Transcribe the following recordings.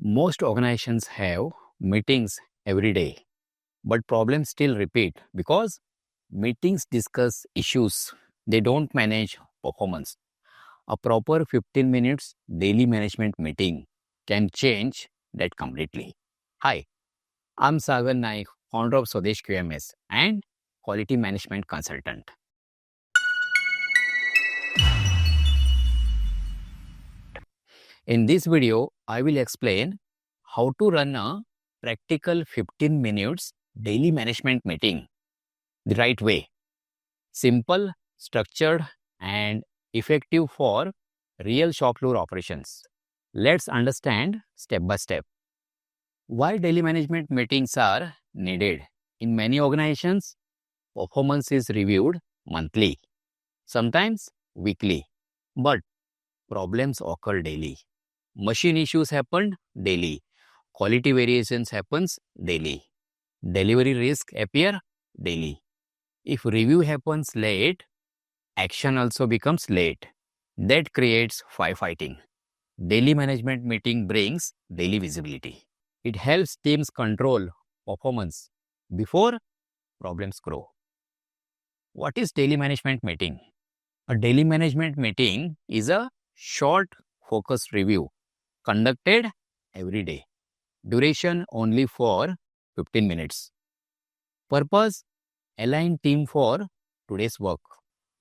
Most organizations have meetings every day, but problems still repeat because meetings discuss issues, they don't manage performance. A proper 15 minutes daily management meeting can change that completely. Hi, I'm Sagar Naik, founder of Swades QMS and quality management consultant. In this video, I will explain how to run a practical 15 minutes daily management meeting the right way. Simple, structured, and effective for real shop floor operations. Let's understand step by step. Why daily management meetings are needed? In many organizations, performance is reviewed monthly, sometimes weekly, but problems occur daily. Machine issues happen daily. Quality variations happens daily. Delivery risk appear daily. If review happens late, action also becomes late. That creates firefighting. Daily management meeting brings daily visibility. It helps teams control performance before problems grow. What is daily management meeting? A daily management meeting is a short focused review conducted every day. Duration only for 15 minutes. Purpose: align team for today's work.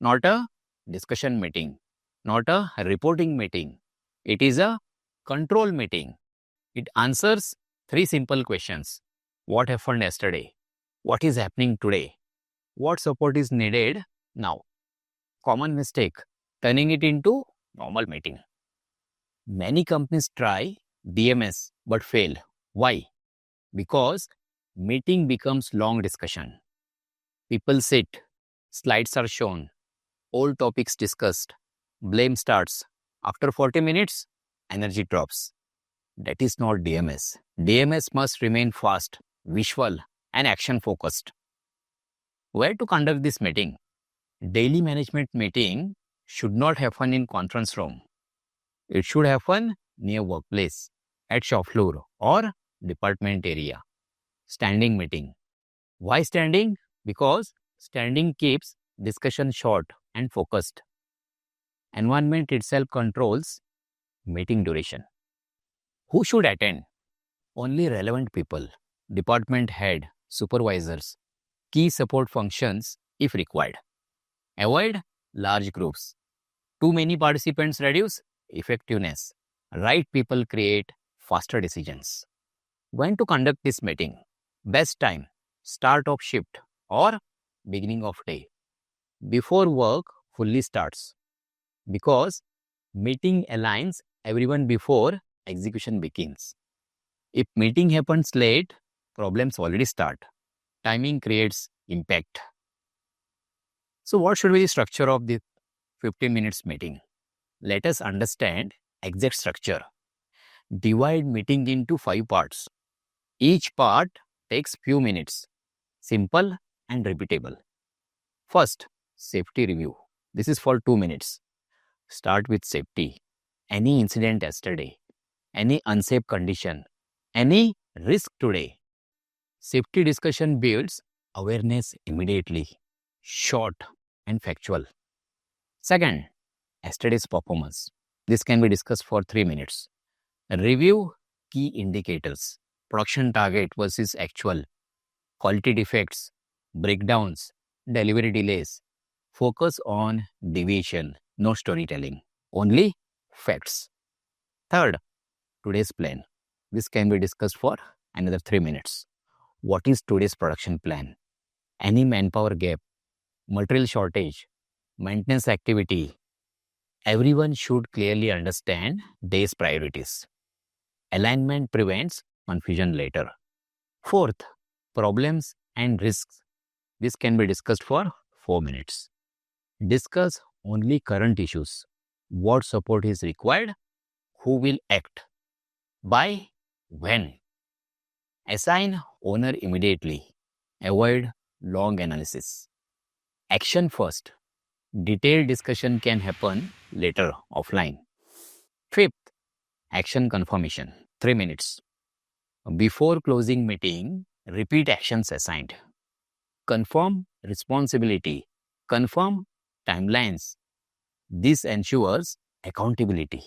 Not a discussion meeting, not a reporting meeting. It is a control meeting. It answers three simple questions. What happened yesterday? What is happening today? What support is needed now? Common mistake: turning it into normal meeting. Many companies try DMS but fail. Why? Because meeting becomes long discussion. People sit, slides are shown, old topics discussed, blame starts. After 40 minutes, energy drops. That is not DMS. DMS must remain fast, visual, and action focused. Where to conduct this meeting? Daily management meeting should not happen in conference room. It should happen near workplace, at shop floor, or department area. Standing meeting. Why standing? Because standing keeps discussion short and focused. Environment itself controls meeting duration. Who should attend? Only relevant people, department head, supervisors, key support functions if required. Avoid large groups. Too many participants reduce effectiveness. Right people create faster decisions. When to conduct this meeting? Best time: start of shift or beginning of day. Before work fully starts. Because meeting aligns everyone before execution begins. If meeting happens late, problems already start. Timing creates impact. So what should be the structure of the 15 minutes meeting? Let us understand exact structure. Divide meeting into 5 parts. Each part takes few minutes. Simple and repeatable. First, safety review. This is for 2 minutes. Start with safety. Any incident yesterday, any unsafe condition, any risk today. Safety discussion builds awareness immediately. Short and factual. Second, yesterday's performance. This can be discussed for 3 minutes. Review key indicators. Production target versus actual. Quality defects, breakdowns, delivery delays. Focus on deviation, no storytelling. Only facts. Third, today's plan. This can be discussed for another 3 minutes. What is today's production plan? Any manpower gap, material shortage, maintenance activity. Everyone should clearly understand day's priorities. Alignment prevents confusion later. Fourth, problems and risks. This can be discussed for 4 minutes. Discuss only current issues. What support is required? Who will act? By when? Assign owner immediately. Avoid long analysis. Action first. Detailed discussion can happen later offline. Fifth, action confirmation. 3 minutes. Before closing meeting, repeat actions assigned. Confirm responsibility. Confirm timelines. This ensures accountability.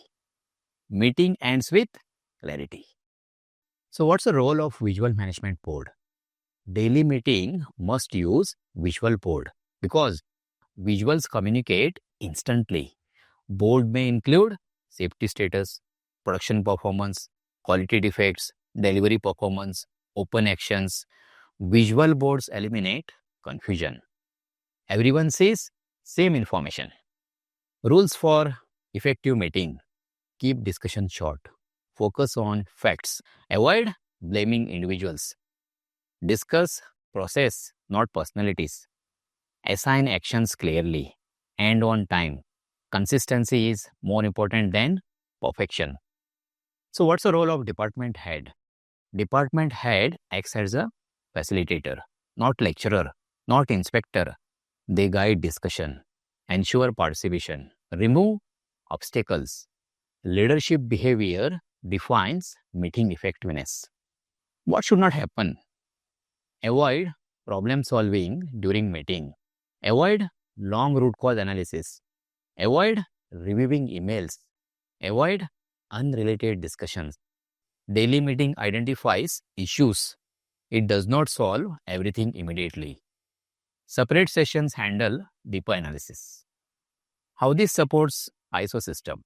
Meeting ends with clarity. So what's the role of visual management board? Daily meeting must use visual board because visuals communicate instantly. Board may include safety status, production performance, quality defects, delivery performance, open actions. Visual boards eliminate confusion. Everyone sees same information. Rules for effective meeting. Keep discussion short. Focus on facts. Avoid blaming individuals. Discuss process, not personalities. Assign actions clearly and on time. Consistency is more important than perfection. So what's the role of department head? Department head acts as a facilitator, not lecturer, not inspector. They guide discussion, ensure participation, remove obstacles. Leadership behavior defines meeting effectiveness. What should not happen? Avoid problem solving during meeting. Avoid long root cause analysis. Avoid reviewing emails. Avoid unrelated discussions. Daily meeting identifies issues. It does not solve everything immediately. Separate sessions handle deeper analysis. How this supports ISO system?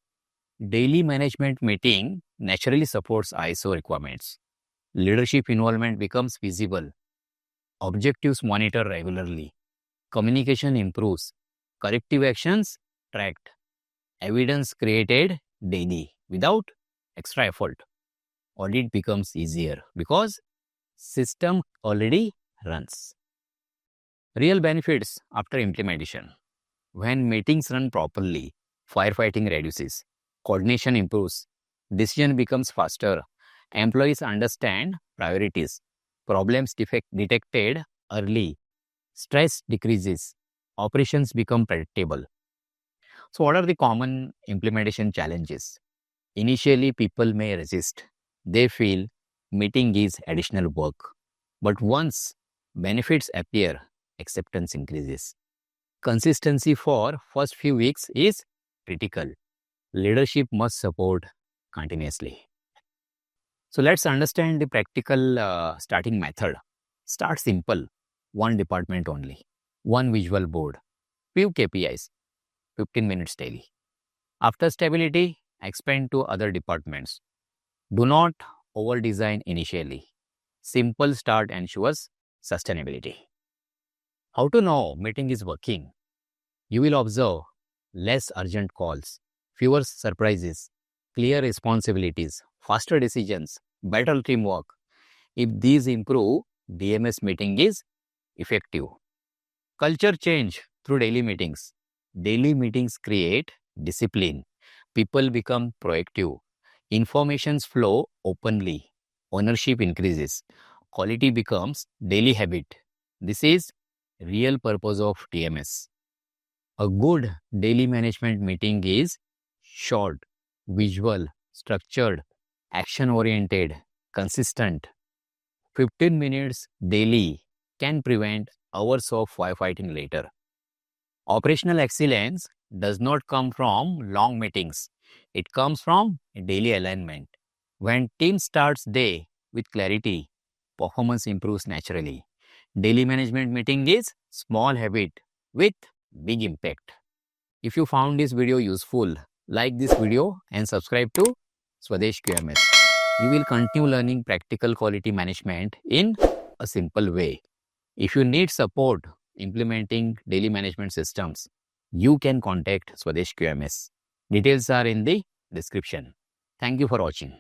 Daily management meeting naturally supports ISO requirements. Leadership involvement becomes visible. Objectives monitor regularly. Communication improves. Corrective actions tracked. Evidence created daily without extra effort. Audit becomes easier because system already runs. Real benefits after implementation. When meetings run properly, firefighting reduces, coordination improves, decision becomes faster, employees understand priorities, problems detected early, stress decreases, operations become predictable. So what are the common implementation challenges? Initially, people may resist. They feel meeting is additional work. But once benefits appear, acceptance increases. Consistency for first few weeks is critical. Leadership must support continuously. So let's understand the practical starting method. Start simple. One department only. One visual board. Few KPIs. 15 minutes daily. After stability, expand to other departments. Do not over-design initially. Simple start ensures sustainability. How to know meeting is working? You will observe less urgent calls, fewer surprises, clear responsibilities, faster decisions, better teamwork. If these improve, DMS meeting is effective. Culture change through daily meetings. Daily meetings create discipline. People become proactive. Informations flow openly. Ownership increases. Quality becomes daily habit. This is real purpose of TMS. A good daily management meeting is short, visual, structured, action-oriented, consistent. 15 minutes daily can prevent hours of firefighting later. Operational excellence does not come from long meetings. It comes from daily alignment. When team starts day with clarity, performance improves naturally. Daily management meeting is small habit with big impact. If you found this video useful, like this video and subscribe to Swades QMS. You will continue learning practical quality management in a simple way. If you need support implementing daily management systems, you can contact Swades QMS. Details are in the description. Thank you for watching.